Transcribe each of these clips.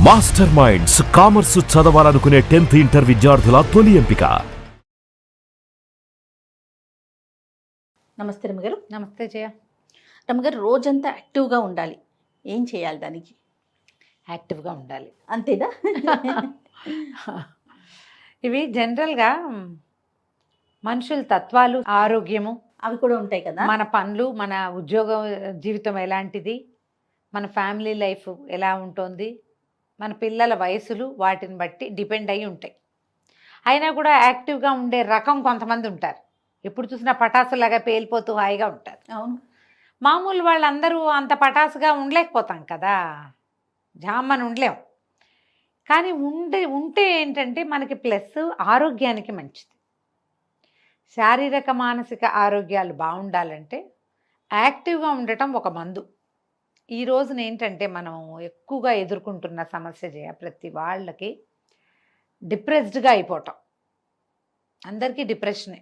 Master minds commerce చదవాలనుకునే 10th inter విద్యార్థుల తొలి ఎంపిక. నమస్తే రమ్మగారు. నమస్తే జయ. రమ్మగారు, రోజంతా యాక్టివ్గా ఉండాలి, ఏం చేయాలి దానికి? యాక్టివ్గా ఉండాలి అంతేనా? ఇవి జనరల్గా మనుషుల తత్వాలు, ఆరోగ్యము అవి కూడా ఉంటాయి కదా. మన పనులు, మన ఉద్యోగ జీవితం ఎలాంటిది, మన ఫ్యామిలీ లైఫ్ ఎలా ఉంటుంది, మన పిల్లల వయసులు వాటిని బట్టి డిపెండ్ అయి ఉంటాయి. అయినా కూడా యాక్టివ్గా ఉండే రకం కొంతమంది ఉంటారు. ఎప్పుడు చూసినా పటాసులాగా పేలిపోతూ హాయిగా ఉంటారు. అవును. మామూలు వాళ్ళందరూ అంత పటాసుగా ఉండలేకపోతాం కదా, జామ్మని ఉండలేం. కానీ ఉంటే ఏంటంటే మనకి ప్లస్ ఆరోగ్యానికి మంచిది. శారీరక మానసిక ఆరోగ్యాలు బాగుండాలంటే యాక్టివ్గా ఉండటం ఒక మందు. ఈ రోజున ఏంటంటే మనం ఎక్కువగా ఎదుర్కొంటున్న సమస్య ప్రతి వాళ్ళకి డిప్రెస్డ్గా అయిపోవటం. అందరికీ డిప్రెషనే.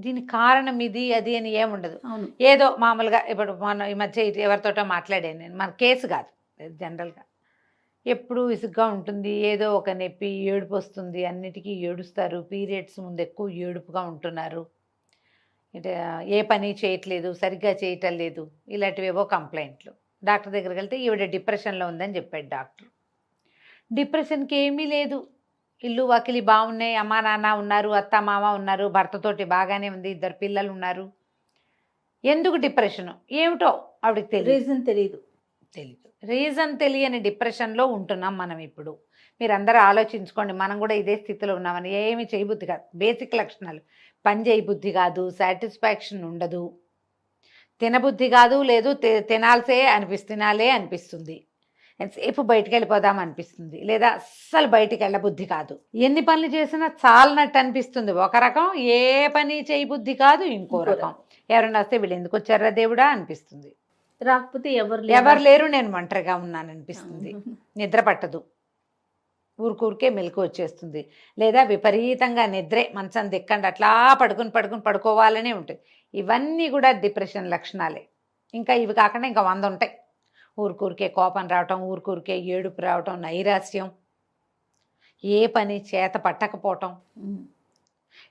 దీనికి కారణం ఇది అది అని ఏముండదు. ఏదో మామూలుగా ఇప్పుడు మన ఈ మధ్య ఎవరితోటో మాట్లాడాను నేను, మన కేసు కాదు, జనరల్గా ఎప్పుడు విసుగ్గా ఉంటుంది, ఏదో ఒక నొప్పి, ఏడుపు వస్తుంది, అన్నిటికీ ఏడుస్తారు, పీరియడ్స్ ముందు ఎక్కువ ఏడుపుగా ఉంటున్నారు, ఏ పని చేయట్లేదు, సరిగ్గా చేయటం లేదు, ఇలాంటివేవో కంప్లైంట్లు. డాక్టర్ దగ్గరికి వెళ్తే ఈవిడ డిప్రెషన్లో ఉందని చెప్పాడు డాక్టర్. డిప్రెషన్కి ఏమీ లేదు, ఇల్లు వాకిలి బాగున్నాయి, అమ్మా నాన్న ఉన్నారు, అత్త మామ ఉన్నారు, భర్తతోటి బాగానే ఉంది, 2 పిల్లలు ఉన్నారు. ఎందుకు డిప్రెషను ఏమిటో ఆవిడకి తెలియదు, రీజన్ తెలియని డిప్రెషన్లో ఉంటున్నాం మనం ఇప్పుడు. మీరందరూ ఆలోచించుకోండి, మనం కూడా ఇదే స్థితిలో ఉన్నామని. ఏమి చేయబుద్ధి కాదు, బేసిక్ లక్షణాలు. పని చేయబుద్ధి కాదు, సాటిస్ఫాక్షన్ ఉండదు, తినబుద్ధి కాదు, లేదు తినాలే అనిపిస్తుంది, ఎంతసేపు బయటికి వెళ్ళిపోదాం అనిపిస్తుంది, లేదా అస్సలు బయటికి వెళ్ళబుద్ధి కాదు, ఎన్ని పనులు చేసినా చాలనట్టు అనిపిస్తుంది ఒక రకం, ఏ పని చేయబుద్ధి కాదు ఇంకో రకం. ఎవరైనా వస్తే వీళ్ళు ఎందుకు వచ్చారా దేవుడా అనిపిస్తుంది, రాకపోతే ఎవరు లేరు నేను ఒంటరిగా ఉన్నాను అనిపిస్తుంది, నిద్ర పట్టదు, ఊరికే మెలకు వచ్చేస్తుంది, లేదా విపరీతంగా నిద్రే, మంచం దిక్కండి అట్లా పడుకోవాలనే ఉంటుంది. ఇవన్నీ కూడా డిప్రెషన్ లక్షణాలే. ఇంకా ఇవి కాకుండా ఇంకా 100 ఉంటాయి. ఊరికే కోపం రావటం, ఊరికే ఏడుపు రావటం, నైరాస్యం, ఏ పని చేత పట్టకపోవటం,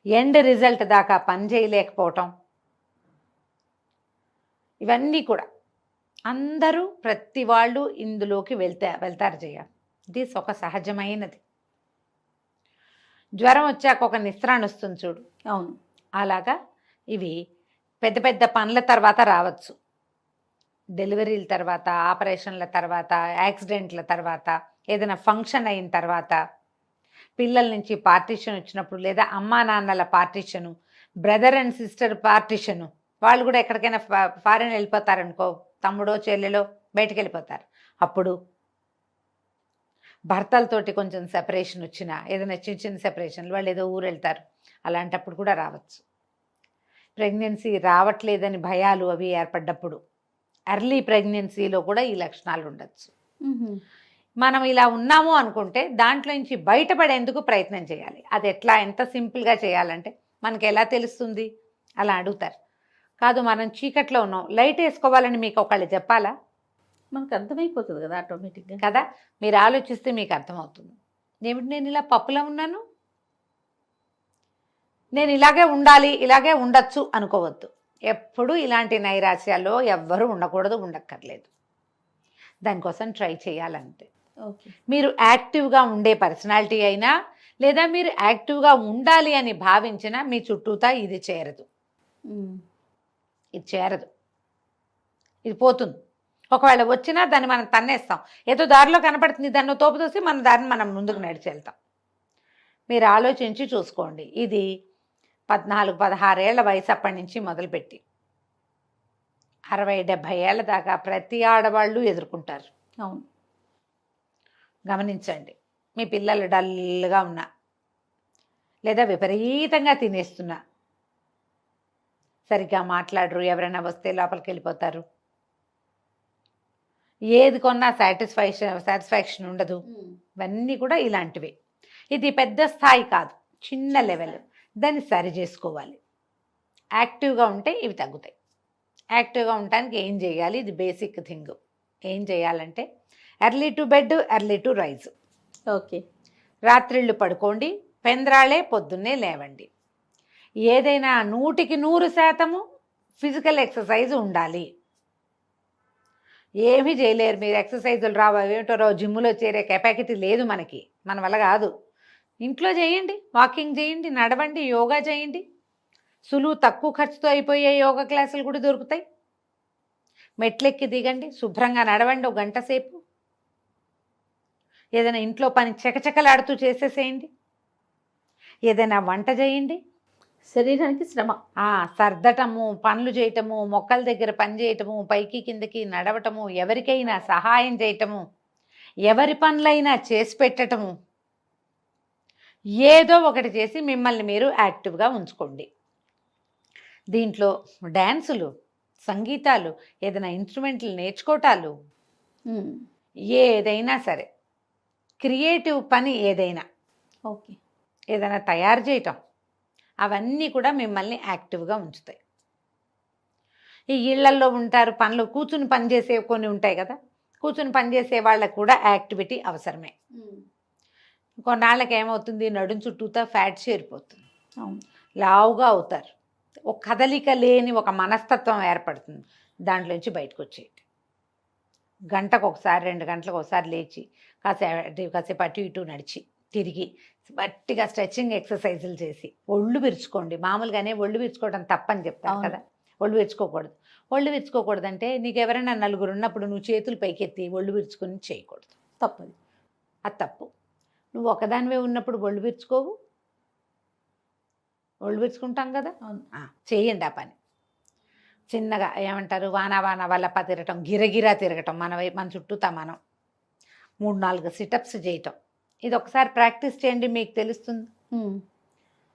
ఎండ్ రిజల్ట్ దాకా పని చేయలేకపోవటం, ఇవన్నీ కూడా అందరూ ప్రతి వాళ్ళు ఇందులోకి వెళ్తారు జయ. ఇది ఒక సహజమైనది. జ్వరం వచ్చాక ఒక నిస్త్రాన్ని వస్తుంది చూడు, అవును, అలాగా ఇవి పెద్ద పెద్ద పనుల తర్వాత రావచ్చు, డెలివరీల తర్వాత, ఆపరేషన్ల తర్వాత, యాక్సిడెంట్ల తర్వాత, ఏదైనా ఫంక్షన్ అయిన తర్వాత, పిల్లల నుంచి పార్టీషన్ వచ్చినప్పుడు, లేదా అమ్మా నాన్నల partition, brother and sister partition, వాళ్ళు కూడా ఎక్కడికైనా ఫారెన్ వెళ్ళిపోతారనుకో, తమ్ముడో చెల్లెలో బయటికి వెళ్ళిపోతారు, అప్పుడు భర్తలతోటి కొంచెం సెపరేషన్ వచ్చినా, ఏదైనా చిన్న సెపరేషన్లు, వాళ్ళు ఏదో ఊరు వెళ్తారు, అలాంటప్పుడు కూడా రావచ్చు. ప్రెగ్నెన్సీ రావట్లేదని భయాలు అవి ఏర్పడ్డప్పుడు, ఎర్లీ ప్రెగ్నెన్సీలో కూడా ఈ లక్షణాలు ఉండొచ్చు. మనం ఇలా ఉన్నాము అనుకుంటే దాంట్లో నుంచి బయటపడేందుకు ప్రయత్నం చేయాలి. అది ఎట్లా, ఎంత సింపుల్గా చేయాలంటే, మనకి ఎలా తెలుస్తుంది అలా అడుగుతారు. కాదు మనం చీకట్లో ఉన్నాం, లైట్ వేసుకోవాలని మీకు ఒకళ్ళు చెప్పాలా? మనకు అర్థమైపోతుంది కదా ఆటోమేటిక్గా కదా. మీరు ఆలోచిస్తే మీకు అర్థమవుతుంది. ఏమిటి నేను ఇలా పప్పులో ఉన్నాను, నేను ఇలాగే ఉండాలి, ఇలాగే ఉండొచ్చు అనుకోవద్దు. ఎప్పుడు ఇలాంటి నైరాశ్యాల్లో ఎవ్వరూ ఉండకూడదు, ఉండక్కర్లేదు. దానికోసం ట్రై చేయాలంతే. ఓకే. మీరు యాక్టివ్గా ఉండే పర్సనాలిటీ అయినా, లేదా మీరు యాక్టివ్గా ఉండాలి అని భావించినా మీ చుట్టూతా ఇది చేరదు, ఇది పోతుంది. ఒకవేళ వచ్చినా దాన్ని మనం తన్నేస్తాం, ఏదో దారిలో కనపడుతుంది దాన్ని తోపు తోసి మన దారిని మనం ముందుకు నడిచి వెళ్తాం. మీరు ఆలోచించి చూసుకోండి. ఇది 14-16 ఏళ్ల వయసు అప్పటి నుంచి మొదలుపెట్టి 60-70 ఏళ్ల దాకా ప్రతి ఆడవాళ్ళు ఎదుర్కొంటారు. అవును, గమనించండి. మీ పిల్లలు డల్గా ఉన్నా, లేదా విపరీతంగా తినేస్తున్నా, సరిగ్గా మాట్లాడరు, ఎవరైనా వస్తే లోపలికి వెళ్ళిపోతారు, ఏది కొన్నా సాటిస్ఫాక్షన్ ఉండదు, ఇవన్నీ కూడా ఇలాంటివే. ఇది పెద్ద స్థాయి కాదు, చిన్న లెవెల్. దాన్ని సరి చేసుకోవాలి. యాక్టివ్గా ఉంటే ఇవి తగ్గుతాయి. యాక్టివ్గా ఉండటానికి ఏం చేయాలి? ఇది బేసిక్ థింగ్. ఏం చేయాలంటే early to bed, early to rise. Okay. రాత్రిళ్ళు పడుకోండి, పెంద్రాళే పొద్దున్నే లేవండి. ఏదైనా 100% ఫిజికల్ ఎక్సర్సైజ్ ఉండాలి. ఏమీ చేయలేరు మీరు, ఎక్సర్సైజులు రావు ఏమిటో రావు, జిమ్లో చేరే కెపాసిటీ లేదు మనకి, మన వల్ల కాదు. ఇంట్లో చేయండి, వాకింగ్ చేయండి, నడవండి, యోగా చేయండి. సులువు తక్కువ ఖర్చుతో అయిపోయే యోగా క్లాసులు కూడా దొరుకుతాయి. మెట్లెక్కి దిగండి, శుభ్రంగా నడవండి 1 గంట సేపు. ఏదైనా ఇంట్లో పని చకచకలాడుతూ చేసేసేయండి. ఏదైనా వంట చేయండి. శరీరానికి శ్రమ. సర్దటము, పనులు చేయటము, మొక్కల దగ్గర పని చేయటము, పైకి కిందకి నడవటము, ఎవరికైనా సహాయం చేయటము, ఎవరి పనులైనా చేసి పెట్టటము, ఏదో ఒకటి చేసి మిమ్మల్ని మీరు యాక్టివ్గా ఉంచుకోండి. దీంట్లో డ్యాన్సులు, సంగీతాలు, ఏదైనా ఇన్స్ట్రుమెంట్లు నేర్చుకోవటాలు, ఏదైనా సరే, క్రియేటివ్ పని ఏదైనా, ఓకే, ఏదైనా తయారు చేయటం, అవన్నీ కూడా మిమ్మల్ని యాక్టివ్గా ఉంచుతాయి. ఈ ఇళ్లల్లో ఉంటారు, పనులు కూర్చుని పని చేసే కొన్ని ఉంటాయి కదా, కూర్చుని పని చేసే వాళ్ళకు కూడా యాక్టివిటీ అవసరమే. కొన్నాళ్ళకి ఏమవుతుంది, నడుం చుట్టూతా ఫ్యాట్ చేరిపోతుంది, లావుగా అవుతారు, ఒక కదలిక లేని ఒక మనస్తత్వం ఏర్పడుతుంది. దాంట్లోంచి బయటకు వచ్చేయండి. గంటకు ఒకసారి 2 గంటలకు ఒకసారి లేచి కాసేపు అటు ఇటు నడిచి తిరిగి గట్టిగా స్ట్రెచ్చింగ్ ఎక్సర్సైజులు చేసి ఒళ్ళు విరుచుకోండి. మామూలుగానే ఒళ్ళు విరుచుకోవడం తప్పని చెప్తాను కదా, ఒళ్ళు విరుచుకోకూడదు. ఒళ్ళు విరుచుకోకూడదు అంటే నీకు ఎవరైనా 4 ఉన్నప్పుడు నువ్వు చేతులు పైకెత్తి ఒళ్ళు విరుచుకుని చేయకూడదు, తప్పది, అది తప్పు. నువ్వు ఒకదానివే ఉన్నప్పుడు ఒళ్ళు విరుచుకోవు, ఒళ్ళు విరుచుకుంటాం కదా, చేయండి ఆ పని. చిన్నగా ఏమంటారు, వాన వల్లప తిరగటం, గిరగిరా తిరగటం, మన చుట్టూతా మనం 3-4 సిటప్స్ చేయటం. ఇది ఒకసారి ప్రాక్టీస్ చేయండి, మీకు తెలుస్తుంది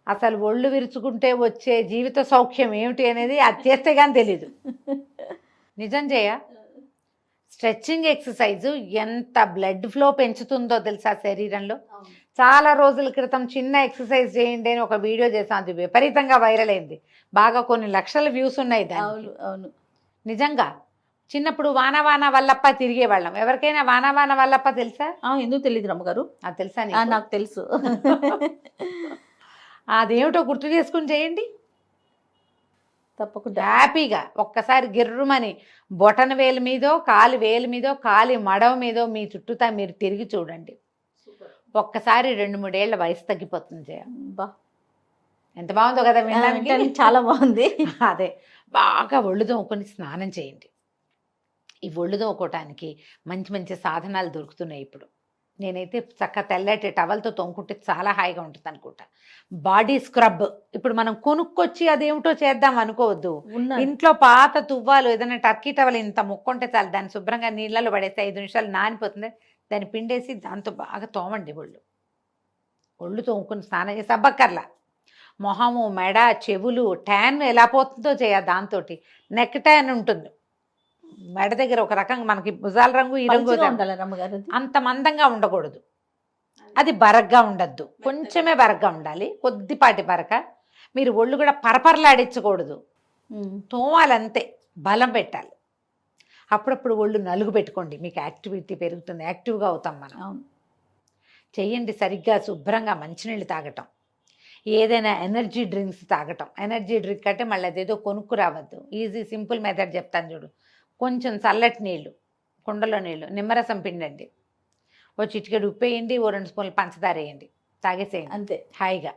అసలు ఒళ్ళు విరుచుకుంటే వచ్చే జీవిత సౌఖ్యం ఏమిటి అనేది. అది చేస్తే కానీ తెలీదు. నిజం చేయ. స్ట్రెచ్చింగ్ ఎక్సర్సైజ్ ఎంత బ్లడ్ ఫ్లో పెంచుతుందో తెలుసా శరీరంలో. చాలా రోజుల క్రితం చిన్న ఎక్సర్సైజ్ చేయండి అని ఒక వీడియో చేసాను, అది విపరీతంగా వైరల్ అయింది, బాగా కొన్ని లక్షల వ్యూస్ ఉన్నాయి దానికి. అవును, నిజంగా. చిన్నప్పుడు వాన వల్లప్ప తిరిగేవాళ్ళం. ఎవరికైనా వాన వల్లప్ప తెలుసా? ఎందుకు తెలియదు రమ్మగారు? అది తెలుసా? నాకు తెలుసు. అదేమిటో గుర్తు చేసుకుని చేయండి తప్పకుండా, హ్యాపీగా. ఒక్కసారి గిర్రుమని బొటన వేలు మీదో, కాలి వేలు మీదో, కాలి మడవ మీదో మీ చుట్టూతా మీరు తిరిగి చూడండి. ఒక్కసారి 2-3 ఏళ్ల వయసు తగ్గిపోతుంది జయ. ఎంత బాగుందో కదా వినడానికి, చాలా బాగుంది. అదే, బాగా ఒళ్ళు తోముకొని స్నానం చేయండి. ఈ ఒళ్ళు తోముకోవటానికి మంచి మంచి సాధనాలు దొరుకుతున్నాయి ఇప్పుడు. నేనైతే చక్క తెల్లటి టవల్తో తోముకుంటే చాలా హాయిగా ఉంటుంది అనుకుంటా. బాడీ స్క్రబ్ ఇప్పుడు మనం కొనుక్కొచ్చి అదేమిటో చేద్దాం అనుకోవద్దు. ఇంట్లో పాత తువ్వాలు, ఏదైనా టర్కీ టవల్ ఇంత ముక్కుంటే చాలు, దాన్ని శుభ్రంగా నీళ్ళలో పడేస్తే 5 నిమిషాలు నానిపోతుంది, దాన్ని పిండేసి దాంతో బాగా తోమండి. ఒళ్ళు తోముకుని స్నానం చేసి అబ్బక్కర్లా. మొహము, మెడ, చెవులు ట్యాన్ ఎలా పోతుందో దాంతో. నెక్ ట్యాన్ ఉంటుంది మెడ దగ్గర, ఒక రకంగా మనకి భుజాల రంగు ఈ రంగు అంత మందంగా ఉండకూడదు, అది బరగ్గా ఉండద్దు, కొంచెమే బరగ్గా ఉండాలి, కొద్దిపాటి బరక. మీరు ఒళ్ళు కూడా పరపరలాడించకూడదు, తోమాలంతే, బలం పెట్టాలి. అప్పుడప్పుడు ఒళ్ళు నలుగు పెట్టుకోండి, మీకు యాక్టివిటీ పెరుగుతుంది, యాక్టివ్గా అవుతాం మనం. చెయ్యండి సరిగ్గా, శుభ్రంగా మంచినీళ్ళు తాగటం, ఏదైనా ఎనర్జీ డ్రింక్స్ తాగటం. ఎనర్జీ డ్రింక్ అంటే మళ్ళీ అదేదో కొనుక్కు రావద్దు, ఈజీ సింపుల్ మెథడ్ చెప్తాను చూడు. కొంచెం చల్లటి నీళ్ళు, కుండలో నీళ్ళు, నిమ్మరసం పిండండి, ఓ చిటికెడు ఉప్పు వేయండి, ఓ 2 స్పూన్లు పంచదార వేయండి, తాగేసేయండి అంతే హాయిగా.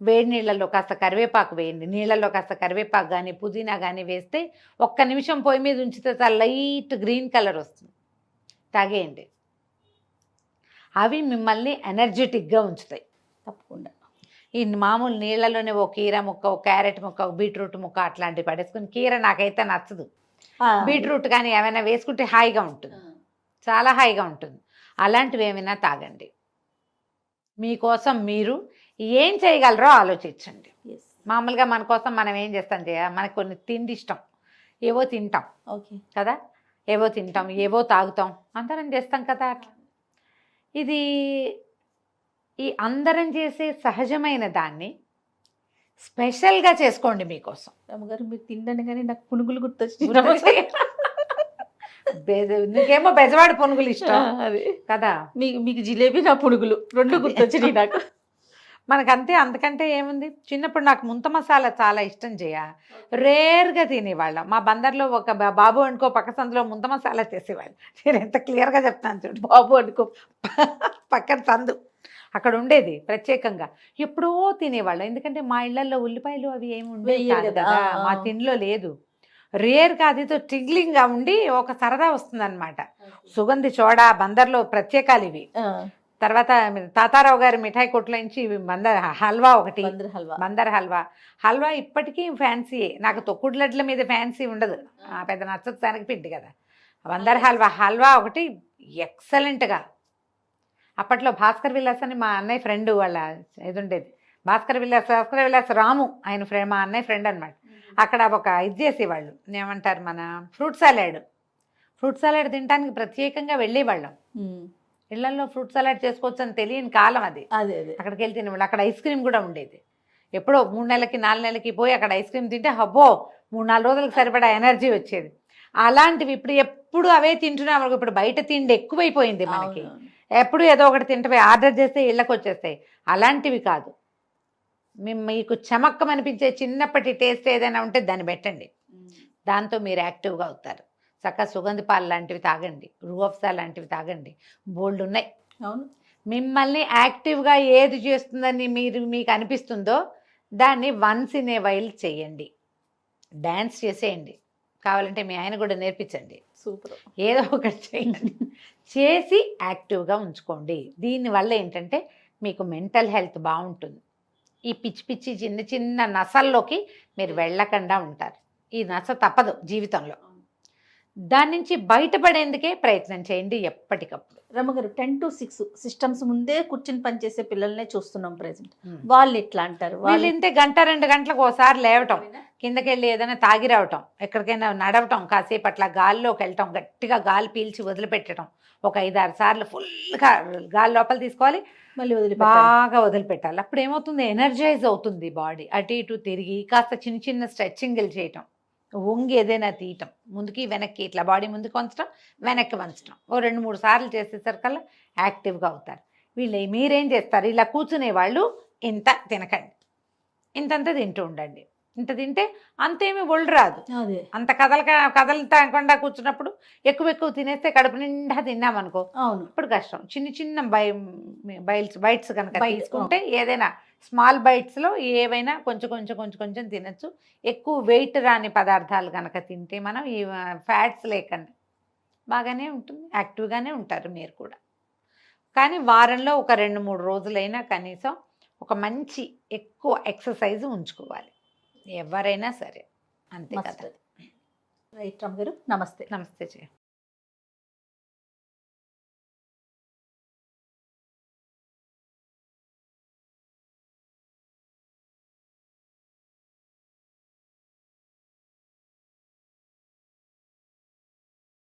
వేడి నీళ్ళల్లో కాస్త కరివేపాకు వేయండి, నీళ్ళల్లో కాస్త కరివేపాకు కానీ పుదీనా కానీ వేస్తే 1 నిమిషం పొయ్యి మీద ఉంచితే చాలా లైట్ గ్రీన్ కలర్ వస్తుంది, తాగేయండి. అవి మిమ్మల్ని ఎనర్జెటిక్గా ఉంచుతాయి తప్పకుండా. ఈ మామూలు నీళ్ళలోనే ఓ కీర ముక్క, ఓ క్యారెట్ ముక్క, ఓ బీట్రూట్ ముక్క అట్లాంటివి పడేసుకుని, కీర నాకైతే నచ్చదు, బీట్రూట్ కానీ ఏమైనా వేసుకుంటే హాయిగా ఉంటుంది, చాలా హాయిగా ఉంటుంది. అలాంటివి ఏమైనా తాగండి. మీకోసం మీరు ఏం చేయగలరో ఆలోచించండి. మామూలుగా మన కోసం మనం ఏం చేస్తాం మనకు కొన్ని తిండి ఇష్టం, ఏవో తింటాం కదా, ఏవో తింటాం, ఏవో తాగుతాం, అందరం చేస్తాం కదా. ఇది ఈ అందరం చేసే సహజమైన దాన్ని స్పెషల్గా చేసుకోండి మీకోసం. రమ్మగారు మీరు తిండని కానీ నాకు పునుగులు గుర్తొచ్చింది. నీకేమో బెజవాడ పునుగులు ఇష్టం అది కదా. మీకు జిలేబీ, నా పునుగులు రెండు గుర్తొచ్చినాయి నాకు. మనకంతే, అంతకంటే ఏముంది. చిన్నప్పుడు నాకు ముంత మసాలా చాలా ఇష్టం చేయ, రేర్గా తినేవాళ్ళం. మా బందర్లో ఒక బాబు అనుకో పక్క సందులో ముంత మసాలా చేసేవాళ్ళు. నేను ఎంత క్లియర్గా చెప్తాను చూడు, బాబు అనుకో పక్కన సందు అక్కడ ఉండేది ప్రత్యేకంగా. ఎప్పుడో తినేవాళ్ళం, ఎందుకంటే మా ఇళ్లలో ఉల్లిపాయలు అవి ఏమి ఉండేవి కాదు కదా, మా తిండిలో లేదు. రేర్గా అదితో టిగ్లింగ్గా ఉండి ఒక సరదా వస్తుందన్నమాట. సుగంధి చోడా బందర్లో ప్రత్యేకాలు ఇవి. తర్వాత తాతారావు గారి మిఠాయి కొట్లో నుంచి బందర్ హల్వా ఒకటి, బందర్ హల్వా. హల్వా ఇప్పటికీ ఫ్యాన్సీయే. నాకు తొక్కుడు లడ్ల మీద ఫ్యాన్సీ ఉండదు, పెద్ద నచ్చదు, శనగపిండి కదా. బందర్ హల్వా ఒకటి ఎక్సలెంట్గా. అప్పట్లో భాస్కర్ విలాస్ అని మా అన్నయ్య ఫ్రెండ్ వాళ్ళ ఇది ఉండేది. భాస్కర్ విలాస్ రాము ఆయన ఫ్రెండ్, మా అన్నయ్య ఫ్రెండ్ అనమాట. అక్కడ ఒక ఇది చేసేవాళ్ళు, ఏమంటారు మన ఫ్రూట్ సలాడ్ తినడానికి ప్రత్యేకంగా వెళ్ళేవాళ్ళం. ఇళ్లలో ఫ్రూట్ సలాడ్ చేసుకోవచ్చు అని తెలియని కాలం అది. అక్కడికి వెళ్ళి తినేవాళ్ళు. అక్కడ ఐస్ క్రీమ్ కూడా ఉండేది. ఎప్పుడో 3 నెలలకి 4 నెలలకి పోయి అక్కడ ఐస్ క్రీమ్ తింటే హబ్బో 3-4 రోజులకు సరిపడా ఎనర్జీ వచ్చేది. అలాంటివి ఇప్పుడు అవే తింటున్నాం. ఇప్పుడు బయట తిండి ఎక్కువైపోయింది మనకి. ఎప్పుడు ఏదో ఒకటి తింటే ఆర్డర్ చేస్తే ఇళ్ళకి వచ్చేస్తాయి. అలాంటివి కాదు, మీకు చమక్కమనిపించే చిన్నప్పటి టేస్ట్ ఏదైనా ఉంటే దాన్ని పెట్టండి, దాంతో మీరు యాక్టివ్గా అవుతారు. చక్కగా సుగంధి పాలు లాంటివి తాగండి, రూఅఫ్జా లాంటివి తాగండి, బోల్డ్ ఉన్నాయి. అవును, మిమ్మల్ని యాక్టివ్గా ఏది చేస్తుందని మీకు అనిపిస్తుందో దాన్ని వన్స్ ఇన్ ఏ వైల్ చేయండి. డ్యాన్స్ చేసేయండి, కావాలంటే మీ ఆయన కూడా నేర్పించండి. సూపర్, ఏదో ఒకటి చేయండి, చేసి యాక్టివ్గా ఉంచుకోండి. దీనివల్ల ఏంటంటే మీకు మెంటల్ హెల్త్ బాగుంటుంది. ఈ పిచ్చి చిన్న చిన్న నసల్లోకి మీరు వెళ్ళకుండా ఉంటారు. ఈ నస తప్పదు జీవితంలో. దాని నుంచి బయటపడేందుకే ప్రయత్నం చేయండి ఎప్పటికప్పుడు. రమ్మగారు 10 to 6 సిస్టమ్స్ ముందే కూర్చుని పనిచేసే పిల్లల్నే చూస్తున్నాం ప్రెసెంట్. వాళ్ళు ఎట్లా అంటారు? వాళ్ళు ఇంటే 1-2 గంటలకు ఒకసారి లేవటం, కిందకి వెళ్ళి ఏదైనా తాగి రావటం, ఎక్కడికైనా నడవటం, కాసేపు అట్లా గాల్లోకి వెళ్ళటం, గట్టిగా గాలి పీల్చి వదిలిపెట్టడం, ఒక 5-6 సార్లు ఫుల్గా గాలి లోపల తీసుకోవాలి, మళ్ళీ బాగా వదిలిపెట్టాలి. అప్పుడు ఏమవుతుంది, ఎనర్జైజ్ అవుతుంది బాడీ. అటు ఇటు తిరిగి కాస్త చిన్న చిన్న స్ట్రెచ్చింగ్లు చేయటం, వంగి ఏదైనా తీయటం, ముందుకి వెనక్కి ఇట్లా బాడీ ముందుకు వంచడం, వెనక్కి వంచడం, 2-3 సార్లు చేసేసరికల్లా యాక్టివ్గా అవుతారు. మీరేం చేస్తారు, ఇలా కూర్చునే వాళ్ళు ఇంత తినకండి, ఇంతంతా తింటూ ఉండండి. ఇంత తింటే అంతేమీ ఒళ్ళు రాదు. అంత కదలకుండా కూర్చున్నప్పుడు ఎక్కువ తినేస్తే కడుపు నిండా తిన్నామనుకో ఇప్పుడు కష్టం. చిన్న బైట్స్ కనుక తీసుకుంటే ఏదైనా స్మాల్ బైట్స్లో ఏవైనా కొంచెం తినచ్చు. ఎక్కువ వెయిట్ రాని పదార్థాలు కనుక తింటే మనం ఈ ఫ్యాట్స్ లేకుండా బాగానే ఉంటుంది, యాక్టివ్గానే ఉంటారు మీరు కూడా. కానీ వారంలో ఒక 2-3 రోజులైనా కనీసం ఒక మంచి ఎక్కువ ఎక్సర్సైజ్ ఉంచుకోవాలి ఎవరైనా సరే, అంతే కదా. రైట్ రమ్మ గారు, నమస్తే. నమస్తే.